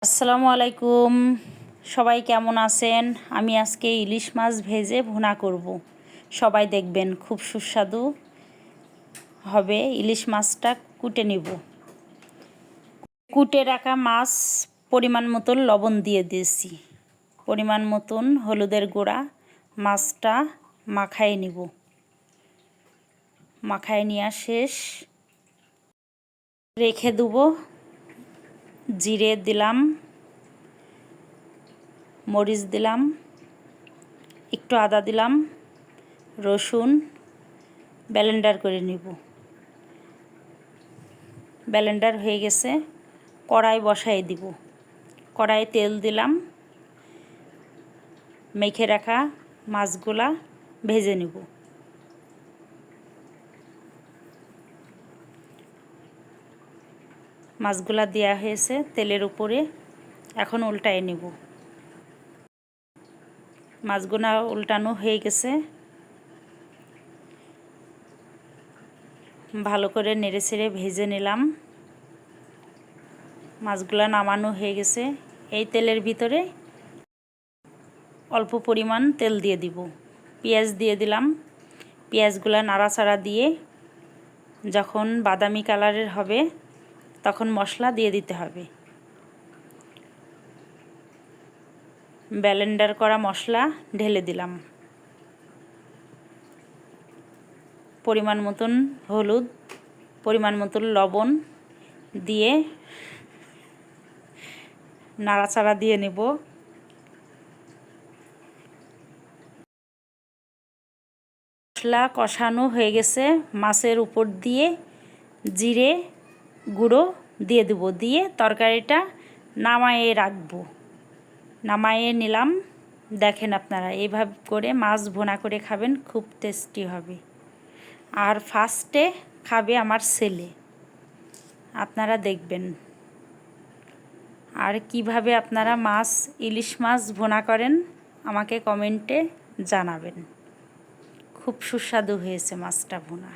আসসালামু আলাইকুম, সবাই কেমন আছেন? আমি আজকে ইলিশ মাছ ভেজে ভুনা করব। সবাই দেখবেন খুব সুস্বাদু হবে। ইলিশ মাছটা কুটে নিব। কুটে রাখা মাছ পরিমাণ মতন লবণ দিয়ে দিয়েছি, পরিমাণ মতন হলুদের গুঁড়া। মাছটা মাখায় নিব। মাখায় নেওয়া শেষ, রেখে দেব। জিরে দিলাম, মরিচ দিলাম, একটু আদা দিলাম, রসুন ব্লেন্ডার করে নিব। ব্লেন্ডার হয়ে গেছে, কড়াই বসাই দিব। কড়াইয়ে তেল দিলাম, মেখে রাখা মাছগুলা ভেজে নিব। মাছগুলা দেওয়া হয়েছে তেলের উপরে, এখন উল্টায় নিব। মাছগুলা উল্টানো হয়ে গেছে, ভালো করে নেড়ে ছেড়ে ভেজে নিলাম। মাছগুলা নামানো হয়ে গেছে। এই তেলের ভিতরে অল্প পরিমাণ তেল দিয়ে দিব। পেঁয়াজ দিয়ে দিলাম। পেঁয়াজগুলা নাড়াচাড়া দিয়ে যখন বাদামি কালারের হবে তখন মশলা দিয়ে দিতে হবে। ব্লেন্ডার করা মশলা ঢেলে দিলাম। পরিমাণ মতন হলুদ, পরিমাণ মতন লবণ দিয়ে নাড়াচাড়া দিয়ে নেব। মশলা কষানো হয়ে গেছে, মাছের উপর দিয়ে জিরে গুঁড়ো দিয়ে দেব। দিয়ে তরকারিটা নামায়ে রাখবো। নামায়ে নিলাম। দেখেন আপনারা এইভাবে করে মাছ ভুনা করে খাবেন, খুব টেস্টি হবে। আর ফার্স্টে খাবে আমার ছেলে, আপনারা দেখবেন। আর কিভাবে আপনারা ইলিশ মাছ ভুনা করেন আমাকে কমেন্টে জানাবেন। খুব সুস্বাদু হয়েছে মাছটা ভুনা।